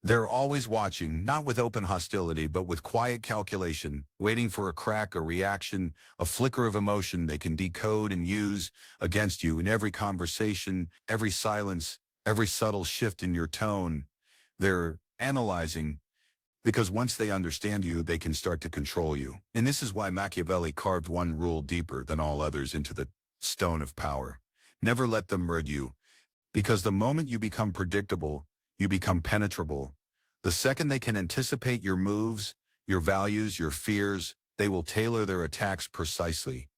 They're always watching, not with open hostility, but with quiet calculation, waiting for a crack, a reaction, a flicker of emotion they can decode and use against you in every conversation, every silence, every subtle shift in your tone. They're analyzing because once they understand you, they can start to control you. And this is why Machiavelli carved one rule deeper than all others into the stone of power. Never let them rid you, because the moment you become predictable, you become penetrable. The second they can anticipate your moves, your values, your fears, they will tailor their attacks precisely.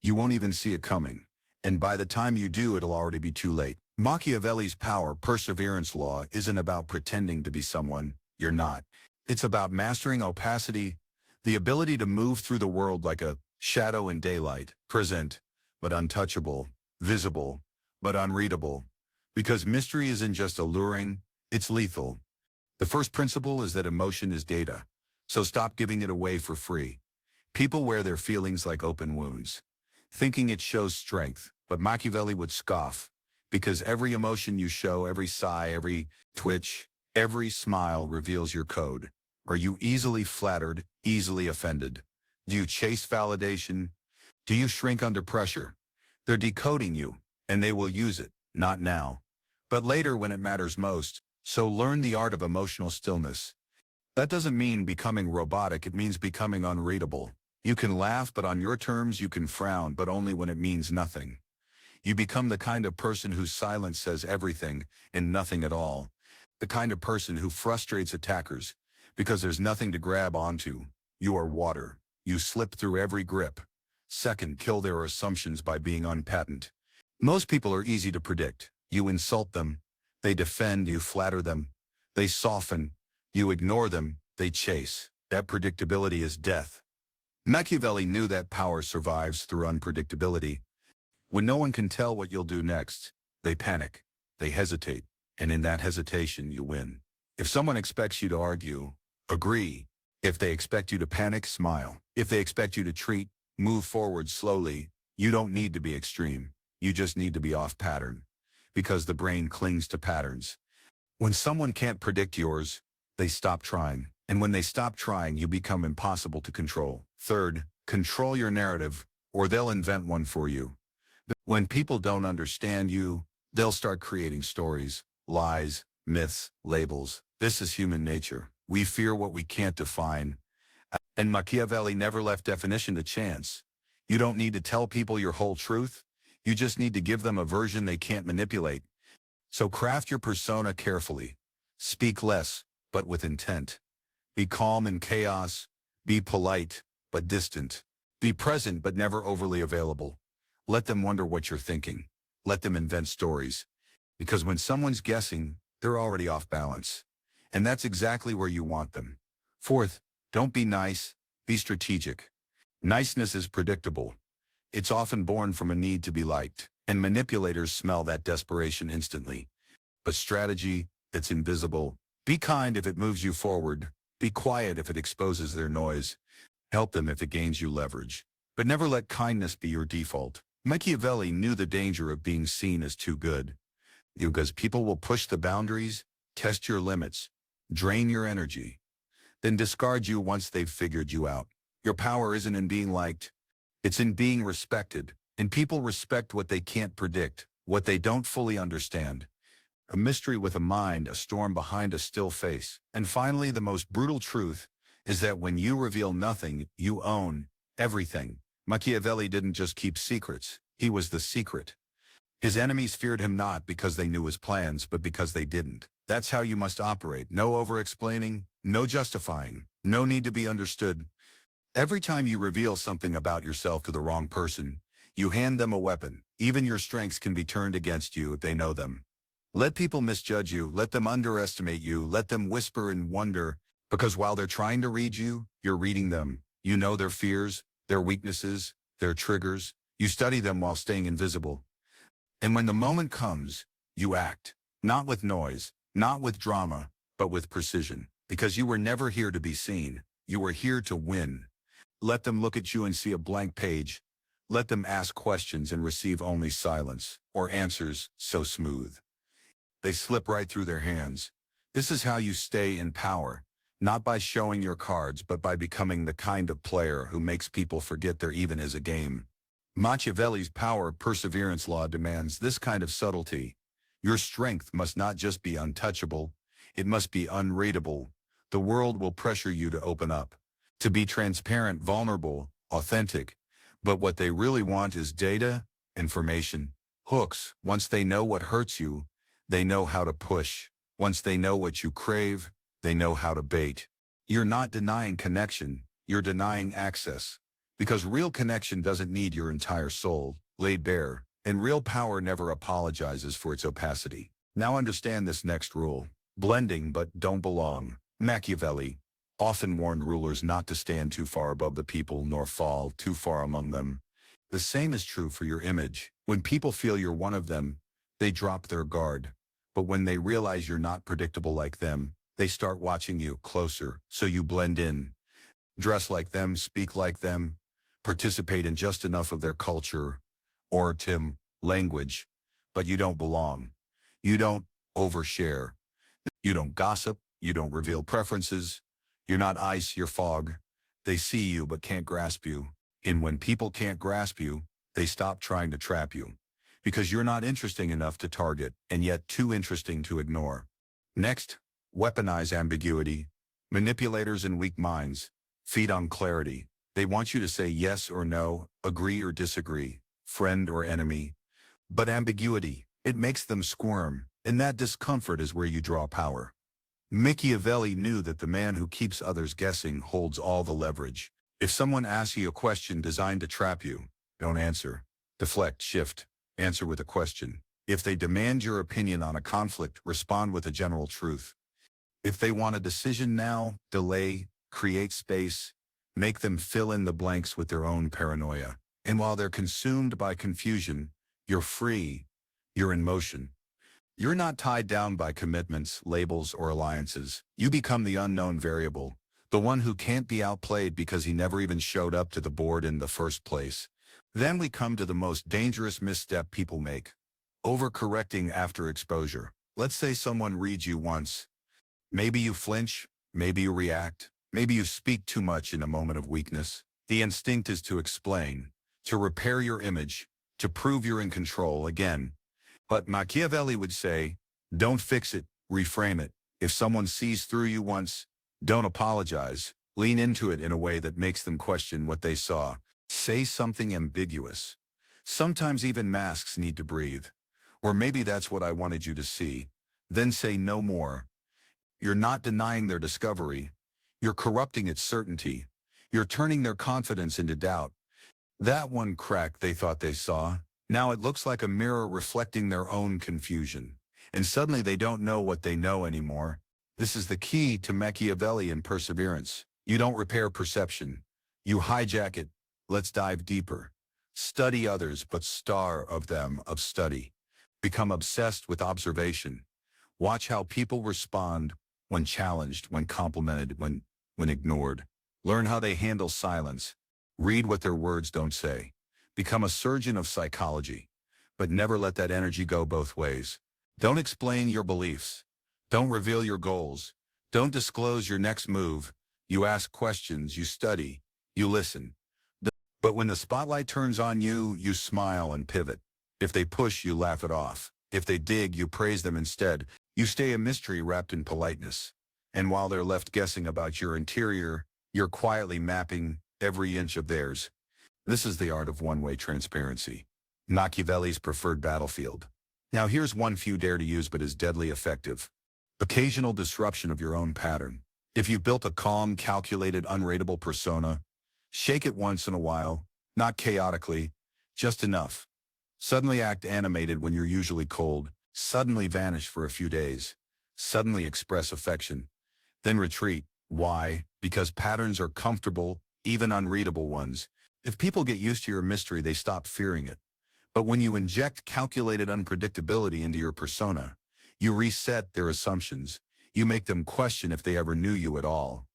You won't even see it coming. And by the time you do, it'll already be too late. Machiavelli's power perseverance law isn't about pretending to be someone you're not. It's about mastering opacity, the ability to move through the world like a shadow in daylight, present, but untouchable, visible, but unreadable. Because mystery isn't just alluring, it's lethal. The first principle is that emotion is data, so stop giving it away for free. People wear their feelings like open wounds, thinking it shows strength, but Machiavelli would scoff, because every emotion you show, every sigh, every twitch, every smile reveals your code. Are you easily flattered, easily offended? Do you chase validation? Do you shrink under pressure? They're decoding you, and they will use it, not now, but later when it matters most. So learn the art of emotional stillness. That doesn't mean becoming robotic, it means becoming unreadable. You can laugh, but on your terms. You can frown, but only when it means nothing. You become the kind of person whose silence says everything and nothing at all. The kind of person who frustrates attackers because there's nothing to grab onto. You are water. You slip through every grip. Second, kill their assumptions by being unpatent. Most people are easy to predict. You insult them, they defend, you flatter them. They soften, you ignore them, they chase. That predictability is death. Machiavelli knew that power survives through unpredictability. When no one can tell what you'll do next, they panic, they hesitate, and in that hesitation you win. If someone expects you to argue, agree. If they expect you to panic, smile. If they expect you to move forward slowly. You don't need to be extreme. You just need to be off pattern. Because the brain clings to patterns. When someone can't predict yours, they stop trying. And when they stop trying, you become impossible to control. Third, control your narrative, or they'll invent one for you. When people don't understand you, they'll start creating stories, lies, myths, labels. This is human nature. We fear what we can't define. And Machiavelli never left definition to chance. You don't need to tell people your whole truth. You just need to give them a version they can't manipulate. So craft your persona carefully. Speak less, but with intent. Be calm in chaos. Be polite, but distant. Be present, but never overly available. Let them wonder what you're thinking. Let them invent stories. Because when someone's guessing, they're already off balance. And that's exactly where you want them. Fourth, don't be nice, be strategic. Niceness is predictable. It's often born from a need to be liked, and manipulators smell that desperation instantly. But strategy, it's invisible. Be kind if it moves you forward. Be quiet if it exposes their noise. Help them if it gains you leverage. But never let kindness be your default. Machiavelli knew the danger of being seen as too good. Because people will push the boundaries, test your limits, drain your energy, then discard you once they've figured you out. Your power isn't in being liked. It's in being respected, and people respect what they can't predict, what they don't fully understand. A mystery with a mind, a storm behind a still face. And finally, the most brutal truth is that when you reveal nothing, you own everything. Machiavelli didn't just keep secrets, he was the secret. His enemies feared him not because they knew his plans, but because they didn't. That's how you must operate. No over-explaining, no justifying, no need to be understood. Every time you reveal something about yourself to the wrong person, you hand them a weapon. Even your strengths can be turned against you if they know them. Let people misjudge you, let them underestimate you, let them whisper and wonder, because while they're trying to read you, you're reading them. You know their fears, their weaknesses, their triggers. You study them while staying invisible. And when the moment comes, you act, not with noise, not with drama, but with precision. Because you were never here to be seen. You were here to win. Let them look at you and see a blank page. Let them ask questions and receive only silence, or answers so smooth they slip right through their hands. This is how you stay in power, not by showing your cards, but by becoming the kind of player who makes people forget there even is a game. Machiavelli's power perseverance law demands this kind of subtlety. Your strength must not just be untouchable, it must be unreadable. The world will pressure you to open up, to be transparent, vulnerable, authentic. But what they really want is data, information, hooks. Once they know what hurts you, they know how to push. Once they know what you crave, they know how to bait. You're not denying connection, you're denying access. Because real connection doesn't need your entire soul laid bare, and real power never apologizes for its opacity. Now understand this next rule. Blending but don't belong. Machiavelli often warned rulers not to stand too far above the people nor fall too far among them. The same is true for your image. When people feel you're one of them, they drop their guard. But when they realize you're not predictable like them, they start watching you closer, so you blend in. Dress like them, speak like them, participate in just enough of their culture or language, but you don't belong. You don't overshare. You don't gossip. You don't reveal preferences. You're not ice, you're fog. They see you but can't grasp you. And when people can't grasp you, they stop trying to trap you. Because you're not interesting enough to target, and yet too interesting to ignore. Next, weaponize ambiguity. Manipulators and weak minds feed on clarity. They want you to say yes or no, agree or disagree, friend or enemy. But ambiguity, it makes them squirm, and that discomfort is where you draw power. Machiavelli knew that the man who keeps others guessing holds all the leverage. If someone asks you a question designed to trap you, don't answer. Deflect, shift, answer with a question. If they demand your opinion on a conflict, respond with a general truth. If they want a decision now, delay, create space, make them fill in the blanks with their own paranoia. And while they're consumed by confusion, you're free, you're in motion. You're not tied down by commitments, labels, or alliances. You become the unknown variable, the one who can't be outplayed because he never even showed up to the board in the first place. Then we come to the most dangerous misstep people make. Overcorrecting after exposure. Let's say someone reads you once. Maybe you flinch, maybe you react, maybe you speak too much in a moment of weakness. The instinct is to explain, to repair your image, to prove you're in control again. But Machiavelli would say, don't fix it, reframe it. If someone sees through you once, don't apologize. Lean into it in a way that makes them question what they saw. Say something ambiguous. Sometimes even masks need to breathe. Or maybe that's what I wanted you to see. Then say no more. You're not denying their discovery. You're corrupting its certainty. You're turning their confidence into doubt. That one crack they thought they saw, now it looks like a mirror reflecting their own confusion. And suddenly they don't know what they know anymore. This is the key to Machiavellian perseverance. You don't repair perception. You hijack it. Let's dive deeper. Study others, but starve of them of study. Become obsessed with observation. Watch how people respond when challenged, when complimented, when ignored. Learn how they handle silence. Read what their words don't say. Become a surgeon of psychology, but never let that energy go both ways. Don't explain your beliefs. Don't reveal your goals. Don't disclose your next move. You ask questions, you study, you listen. But when the spotlight turns on you, you smile and pivot. If they push, you laugh it off. If they dig, you praise them instead. You stay a mystery wrapped in politeness. And while they're left guessing about your interior, you're quietly mapping every inch of theirs. This is the art of one-way transparency. Machiavelli's preferred battlefield. Now here's one few dare to use but is deadly effective. Occasional disruption of your own pattern. If you've built a calm, calculated, unrateable persona, shake it once in a while, not chaotically, just enough. Suddenly act animated when you're usually cold. Suddenly vanish for a few days. Suddenly express affection. Then retreat. Why? Because patterns are comfortable, even unreadable ones. If people get used to your mystery, they stop fearing it. But when you inject calculated unpredictability into your persona, you reset their assumptions. You make them question if they ever knew you at all.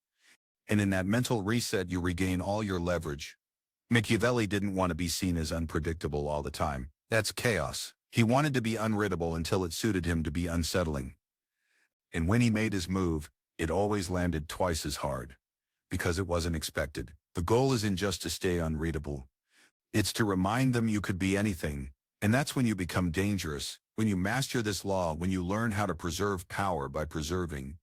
And in that mental reset, you regain all your leverage. Machiavelli didn't want to be seen as unpredictable all the time. That's chaos. He wanted to be unreadable until it suited him to be unsettling. And when he made his move, it always landed twice as hard. Because it wasn't expected. The goal isn't just to stay unreadable. It's to remind them you could be anything. And that's when you become dangerous. When you master this law, when you learn how to preserve power by preserving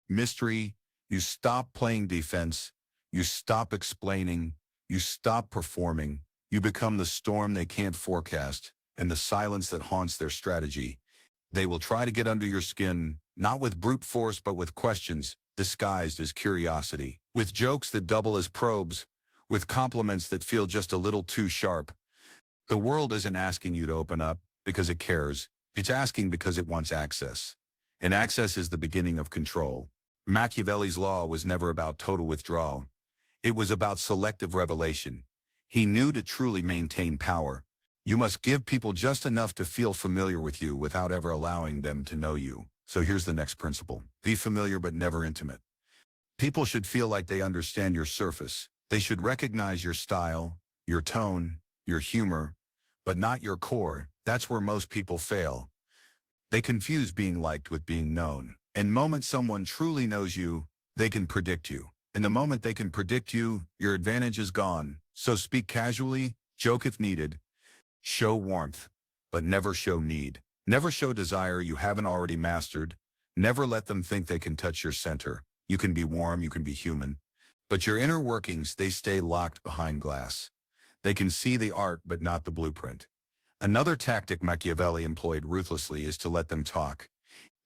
mystery, you stop playing defense, you stop explaining, you stop performing, you become the storm they can't forecast, and the silence that haunts their strategy. They will try to get under your skin, not with brute force but with questions, disguised as curiosity, with jokes that double as probes, with compliments that feel just a little too sharp. The world isn't asking you to open up because it cares. It's asking because it wants access. And access is the beginning of control. Machiavelli's law was never about total withdrawal. It was about selective revelation. He knew to truly maintain power, you must give people just enough to feel familiar with you without ever allowing them to know you. So here's the next principle. Be familiar but never intimate. People should feel like they understand your surface. They should recognize your style, your tone, your humor, but not your core. That's where most people fail. They confuse being liked with being known. And the moment someone truly knows you, they can predict you. And the moment they can predict you, your advantage is gone. So speak casually, joke if needed, show warmth, but never show need. Never show desire you haven't already mastered. Never let them think they can touch your center. You can be warm, you can be human. But your inner workings, they stay locked behind glass. They can see the art, but not the blueprint. Another tactic Machiavelli employed ruthlessly is to let them talk.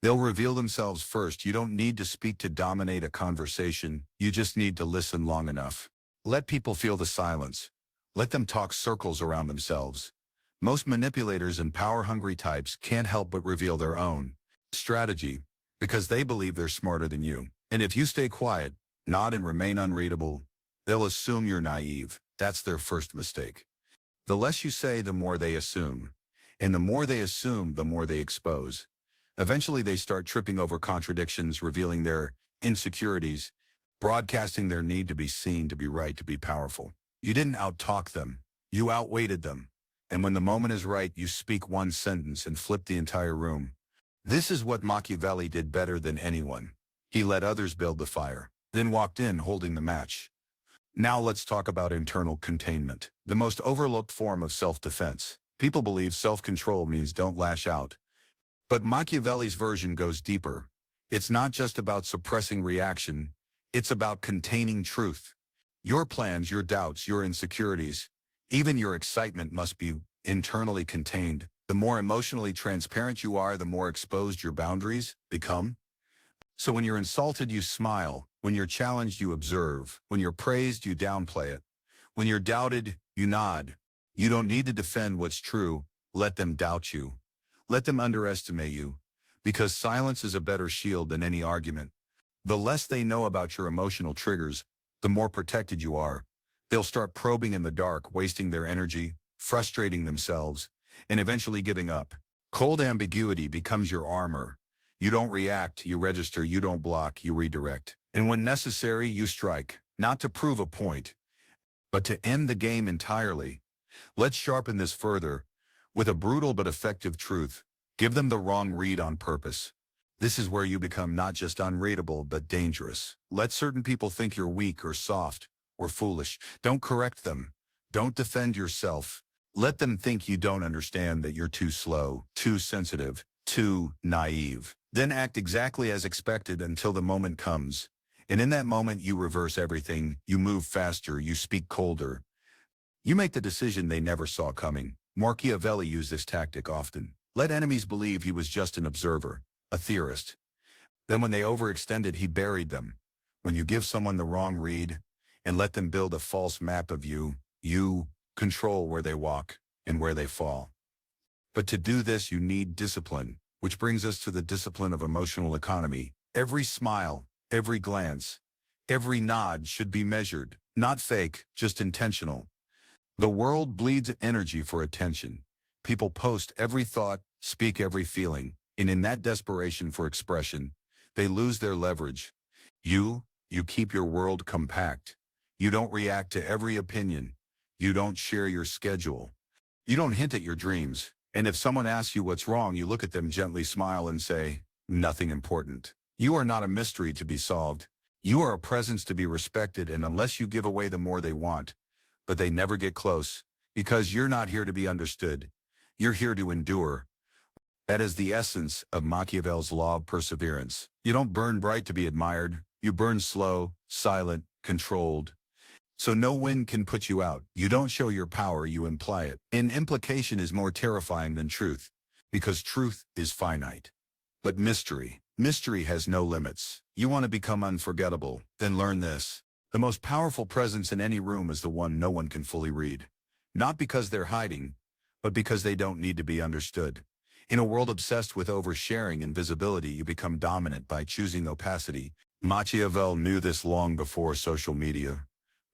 They'll reveal themselves first. You don't need to speak to dominate a conversation. You just need to listen long enough. Let people feel the silence. Let them talk circles around themselves. Most manipulators and power-hungry types can't help but reveal their own strategy because they believe they're smarter than you. And if you stay quiet, nod and remain unreadable, they'll assume you're naive. That's their first mistake. The less you say, the more they assume. And the more they assume, the more they expose. Eventually, they start tripping over contradictions, revealing their insecurities, broadcasting their need to be seen, to be right, to be powerful. You didn't out-talk them. You outweighted them. And when the moment is right, you speak one sentence and flip the entire room. This is what Machiavelli did better than anyone. He let others build the fire, then walked in holding the match. Now let's talk about internal containment, the most overlooked form of self-defense. People believe self-control means don't lash out. But Machiavelli's version goes deeper. It's not just about suppressing reaction. It's about containing truth. Your plans, your doubts, your insecurities, even your excitement must be internally contained. The more emotionally transparent you are, the more exposed your boundaries become. So when you're insulted, you smile. When you're challenged, you observe. When you're praised, you downplay it. When you're doubted, you nod. You don't need to defend what's true. Let them doubt you. Let them underestimate you. Because silence is a better shield than any argument. The less they know about your emotional triggers, the more protected you are. They'll start probing in the dark, wasting their energy, frustrating themselves, and eventually giving up. Cold ambiguity becomes your armor. You don't react, you register. You don't block, you redirect. And when necessary, you strike, not to prove a point, but to end the game entirely. Let's sharpen this further with a brutal but effective truth. Give them the wrong read on purpose. This is where you become not just unreadable, but dangerous. Let certain people think you're weak or soft or foolish. Don't correct them. Don't defend yourself. Let them think you don't understand, that you're too slow, too sensitive, too naive. Then act exactly as expected until the moment comes. And in that moment, you reverse everything. You move faster. You speak colder. You make the decision they never saw coming. Machiavelli used this tactic often. Let enemies believe he was just an observer, a theorist. Then when they overextended, he buried them. When you give someone the wrong read and let them build a false map of you, you control where they walk and where they fall. But to do this, you need discipline, which brings us to the discipline of emotional economy. Every smile, every glance, every nod should be measured, not fake, just intentional. The world bleeds energy for attention. People post every thought, speak every feeling, and in that desperation for expression, they lose their leverage. You keep your world compact. You don't react to every opinion. You don't share your schedule. You don't hint at your dreams. And if someone asks you what's wrong, you look at them, gently smile and say, nothing important. You are not a mystery to be solved. You are a presence to be respected, and unless you give away the more they want, but they never get close, because you're not here to be understood. You're here to endure. That is the essence of Machiavelli's law of perseverance. You don't burn bright to be admired. You burn slow, silent, controlled. So no wind can put you out. You don't show your power, you imply it. And implication is more terrifying than truth, because truth is finite. But mystery has no limits. You want to become unforgettable, then learn this. The most powerful presence in any room is the one no one can fully read. Not because they're hiding, but because they don't need to be understood. In a world obsessed with oversharing and visibility, you become dominant by choosing opacity. Machiavelli knew this long before social media,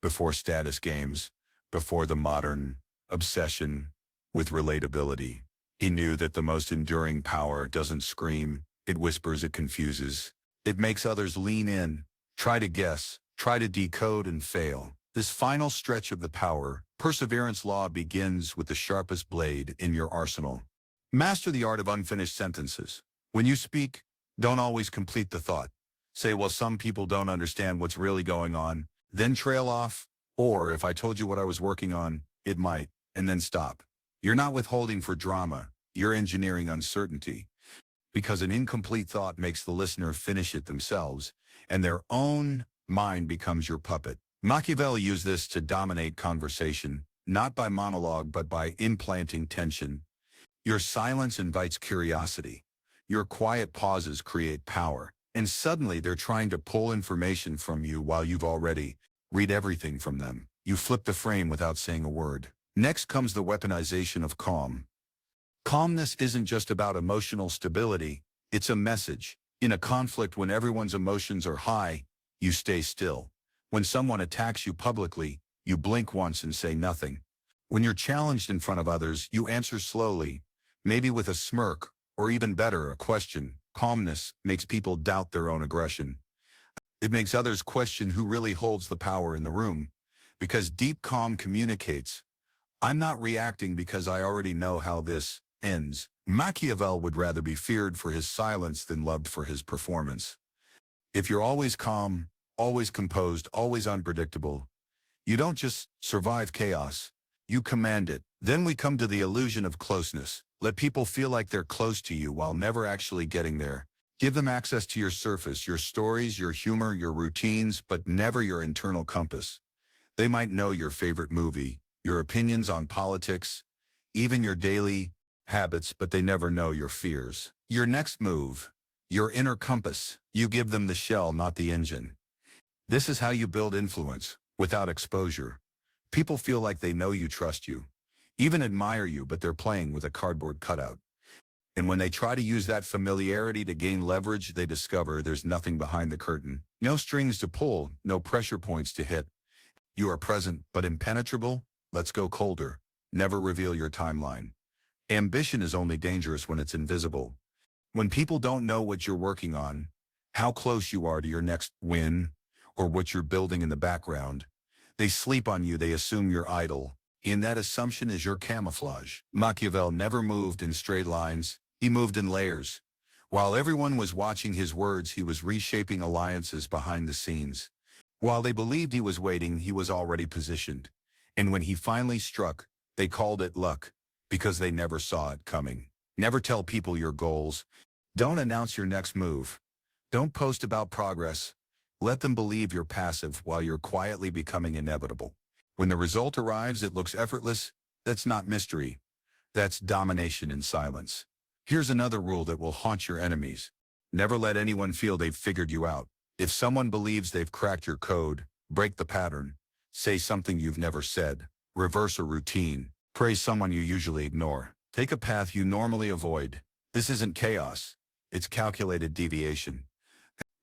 before status games, before the modern obsession with relatability. He knew that the most enduring power doesn't scream, it whispers, it confuses. It makes others lean in, try to guess, try to decode and fail. This final stretch of the power, perseverance law, begins with the sharpest blade in your arsenal. Master the art of unfinished sentences. When you speak, don't always complete the thought. Say, well, some people don't understand what's really going on, then trail off. Or, if I told you what I was working on, it might, and then stop. You're not withholding for drama, you're engineering uncertainty. Because an incomplete thought makes the listener finish it themselves, and their own mind becomes your puppet. Machiavelli used this to dominate conversation, not by monologue but by implanting tension. Your silence invites curiosity. Your quiet pauses create power. And suddenly they're trying to pull information from you while you've already read everything from them. You flip the frame without saying a word. Next comes the weaponization of calm. Calmness isn't just about emotional stability, it's a message. In a conflict, when everyone's emotions are high, you stay still. When someone attacks you publicly, you blink once and say nothing. When you're challenged in front of others, you answer slowly, maybe with a smirk, or even better, a question. Calmness makes people doubt their own aggression. It makes others question who really holds the power in the room. Because deep calm communicates, I'm not reacting because I already know how this ends. Machiavelli would rather be feared for his silence than loved for his performance. If you're always calm, always composed, always unpredictable, you don't just survive chaos, you command it. Then we come to the illusion of closeness. Let people feel like they're close to you while never actually getting there. Give them access to your surface, your stories, your humor, your routines, but never your internal compass. They might know your favorite movie, your opinions on politics, even your daily habits, but they never know your fears. Your next move, your inner compass. You give them the shell, not the engine. This is how you build influence, without exposure. People feel like they know you, trust you, even admire you, but they're playing with a cardboard cutout. And when they try to use that familiarity to gain leverage, they discover there's nothing behind the curtain. No strings to pull, no pressure points to hit. You are present, but impenetrable. Let's go colder. Never reveal your timeline. Ambition is only dangerous when it's invisible. When people don't know what you're working on, how close you are to your next win, or what you're building in the background, they sleep on you, they assume you're idle. In that assumption is your camouflage. Machiavelli never moved in straight lines, he moved in layers. While everyone was watching his words, he was reshaping alliances behind the scenes. While they believed he was waiting, he was already positioned. And when he finally struck, they called it luck, because they never saw it coming. Never tell people your goals. Don't announce your next move. Don't post about progress. Let them believe you're passive while you're quietly becoming inevitable. When the result arrives, it looks effortless. That's not mystery. That's domination in silence. Here's another rule that will haunt your enemies. Never let anyone feel they've figured you out. If someone believes they've cracked your code, break the pattern. Say something you've never said. Reverse a routine. Praise someone you usually ignore. Take a path you normally avoid. This isn't chaos. It's calculated deviation.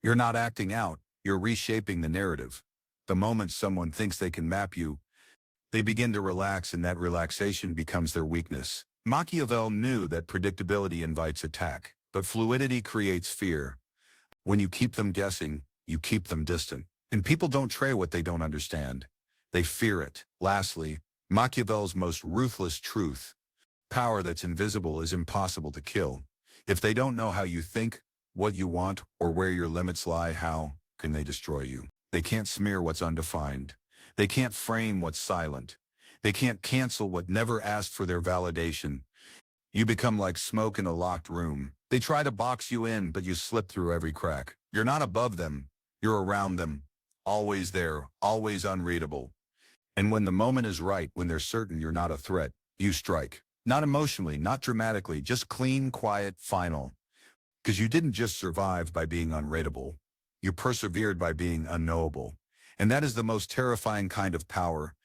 You're not acting out. You're reshaping the narrative. The moment someone thinks they can map you, they begin to relax, and that relaxation becomes their weakness. Machiavelli knew that predictability invites attack, but fluidity creates fear. When you keep them guessing, you keep them distant. And people don't trade what they don't understand. They fear it. Lastly, Machiavelli's most ruthless truth: power that's invisible is impossible to kill. If they don't know how you think, what you want or where your limits lie, how can they destroy you? They can't smear what's undefined. They can't frame what's silent. They can't cancel what never asked for their validation. You become like smoke in a locked room. They try to box you in, but you slip through every crack. You're not above them. You're around them. Always there, always unreadable. And when the moment is right, when they're certain you're not a threat, you strike. Not emotionally, not dramatically, just clean, quiet, final. Because you didn't just survive by being unreadable. You persevered by being unknowable. And that is the most terrifying kind of power,